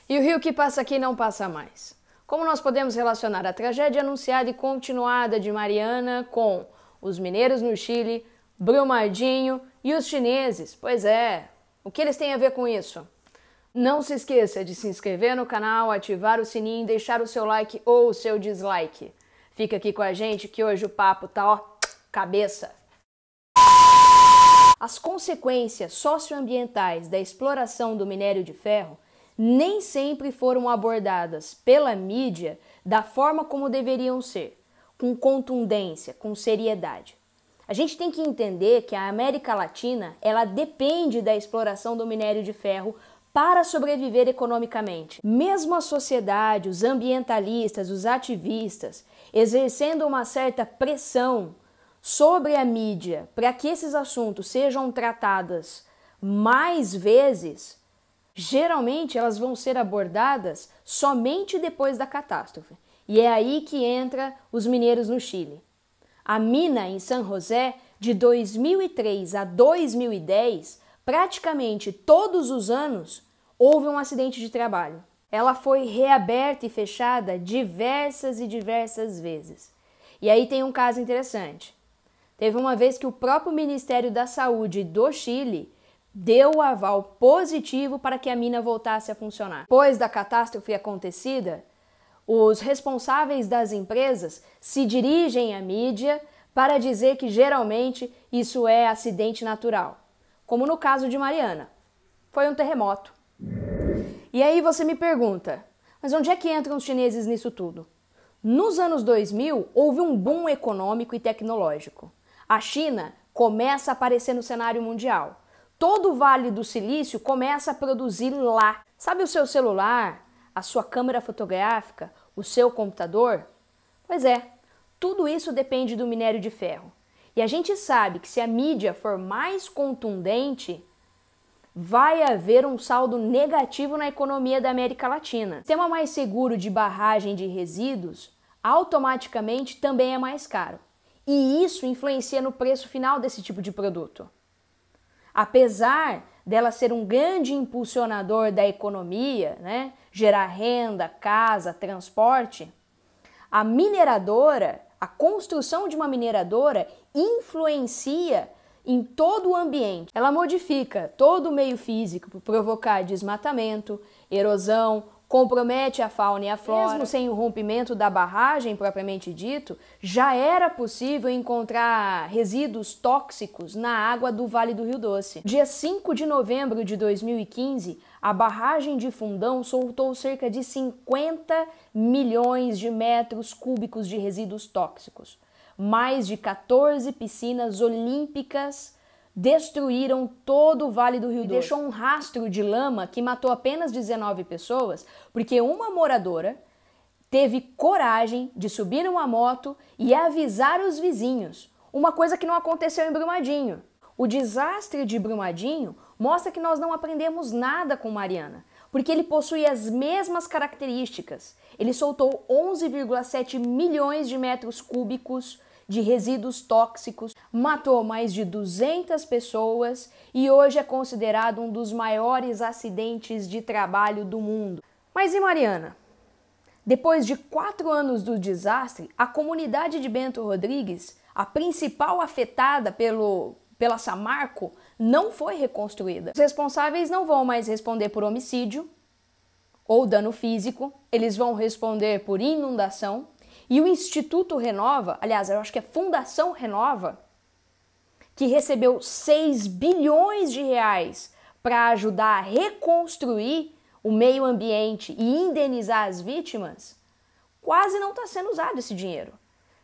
E o rio que passa aqui não passa mais. Como nós podemos relacionar a tragédia anunciada e continuada de Mariana com os mineiros no Chile, Brumadinho e os chineses? Pois é, o que eles têm a ver com isso? Não se esqueça de se inscrever no canal, ativar o sininho, deixar o seu like ou o seu dislike. Fica aqui com a gente que hoje o papo tá, ó, cabeça. As consequências socioambientais da exploração do minério de ferro nem sempre foram abordadas pela mídia da forma como deveriam ser, com contundência, com seriedade. A gente tem que entender que a América Latina, ela depende da exploração do minério de ferro para sobreviver economicamente. Mesmo a sociedade, os ambientalistas, os ativistas, exercendo uma certa pressão sobre a mídia para que esses assuntos sejam tratados mais vezes, geralmente elas vão ser abordadas somente depois da catástrofe. E é aí que entra os mineiros no Chile. A mina em San José, de 2003 a 2010, praticamente todos os anos, houve um acidente de trabalho. Ela foi reaberta e fechada diversas e diversas vezes. E aí tem um caso interessante. Teve uma vez que o próprio Ministério da Saúde do Chile deu o aval positivo para que a mina voltasse a funcionar. Depois da catástrofe acontecida, os responsáveis das empresas se dirigem à mídia para dizer que geralmente isso é acidente natural, como no caso de Mariana. Foi um terremoto. E aí você me pergunta, mas onde é que entram os chineses nisso tudo? Nos anos 2000, houve um boom econômico e tecnológico. A China começa a aparecer no cenário mundial. Todo o Vale do Silício começa a produzir lá. Sabe o seu celular, a sua câmera fotográfica, o seu computador? Pois é, tudo isso depende do minério de ferro. E a gente sabe que se a mídia for mais contundente, vai haver um saldo negativo na economia da América Latina. O sistema mais seguro de barragem de resíduos automaticamente também é mais caro. E isso influencia no preço final desse tipo de produto. Apesar dela ser um grande impulsionador da economia, né, gerar renda, casa, transporte, a mineradora, a construção de uma mineradora influencia em todo o ambiente. Ela modifica todo o meio físico para provocar desmatamento, erosão, compromete a fauna e a flora. Mesmo sem o rompimento da barragem propriamente dito, já era possível encontrar resíduos tóxicos na água do Vale do Rio Doce. Dia 5 de novembro de 2015, a barragem de Fundão soltou cerca de 50 milhões de metros cúbicos de resíduos tóxicos. Mais de 14 piscinas olímpicas destruíram todo o Vale do Rio Doce. Deixou um rastro de lama que matou apenas 19 pessoas, porque uma moradora teve coragem de subir numa moto e avisar os vizinhos, uma coisa que não aconteceu em Brumadinho. O desastre de Brumadinho mostra que nós não aprendemos nada com Mariana, porque ele possui as mesmas características. Ele soltou 11,7 milhões de metros cúbicos de resíduos tóxicos, matou mais de 200 pessoas e hoje é considerado um dos maiores acidentes de trabalho do mundo. Mas e Mariana? Depois de 4 anos do desastre, a comunidade de Bento Rodrigues, a principal afetada pela Samarco, não foi reconstruída. Os responsáveis não vão mais responder por homicídio ou dano físico, eles vão responder por inundação. E o Instituto Renova, aliás, eu acho que é Fundação Renova, que recebeu 6 bilhões de reais para ajudar a reconstruir o meio ambiente e indenizar as vítimas, quase não está sendo usado esse dinheiro.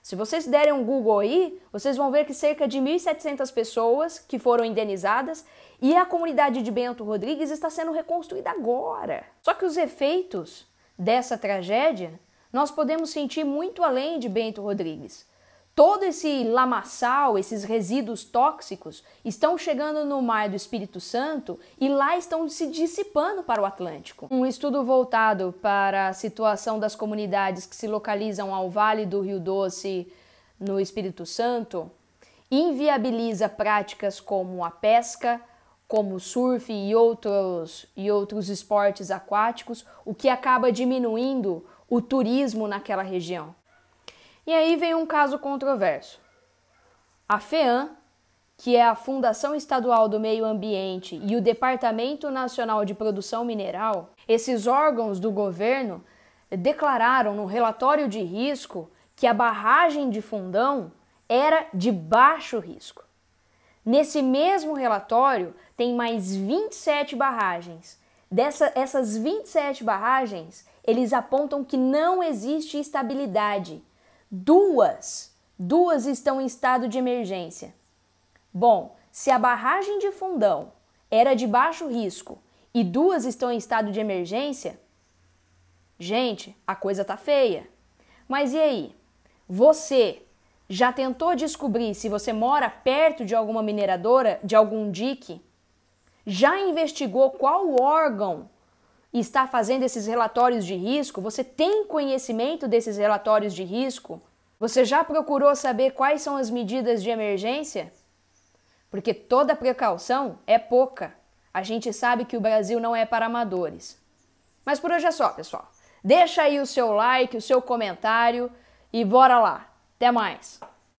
Se vocês derem um Google aí, vocês vão ver que cerca de 1.700 pessoas que foram indenizadas e a comunidade de Bento Rodrigues está sendo reconstruída agora. Só que os efeitos dessa tragédia nós podemos sentir muito além de Bento Rodrigues. Todo esse lamaçal, esses resíduos tóxicos, estão chegando no mar do Espírito Santo e lá estão se dissipando para o Atlântico. Um estudo voltado para a situação das comunidades que se localizam ao Vale do Rio Doce, no Espírito Santo, inviabiliza práticas como a pesca, como surf e outros esportes aquáticos, o que acaba diminuindo o turismo naquela região. E aí vem um caso controverso. A FEAM, que é a Fundação Estadual do Meio Ambiente, e o Departamento Nacional de Produção Mineral, esses órgãos do governo declararam no relatório de risco que a barragem de Fundão era de baixo risco. Nesse mesmo relatório, tem mais 27 barragens. Essas 27 barragens, eles apontam que não existe estabilidade. Duas estão em estado de emergência. Bom, se a barragem de Fundão era de baixo risco e duas estão em estado de emergência, gente, a coisa tá feia. Mas e aí? Você já tentou descobrir se você mora perto de alguma mineradora, de algum dique? Já investigou qual órgão está fazendo esses relatórios de risco? Você tem conhecimento desses relatórios de risco? Você já procurou saber quais são as medidas de emergência? Porque toda precaução é pouca. A gente sabe que o Brasil não é para amadores. Mas por hoje é só, pessoal. Deixa aí o seu like, o seu comentário e bora lá. Até mais!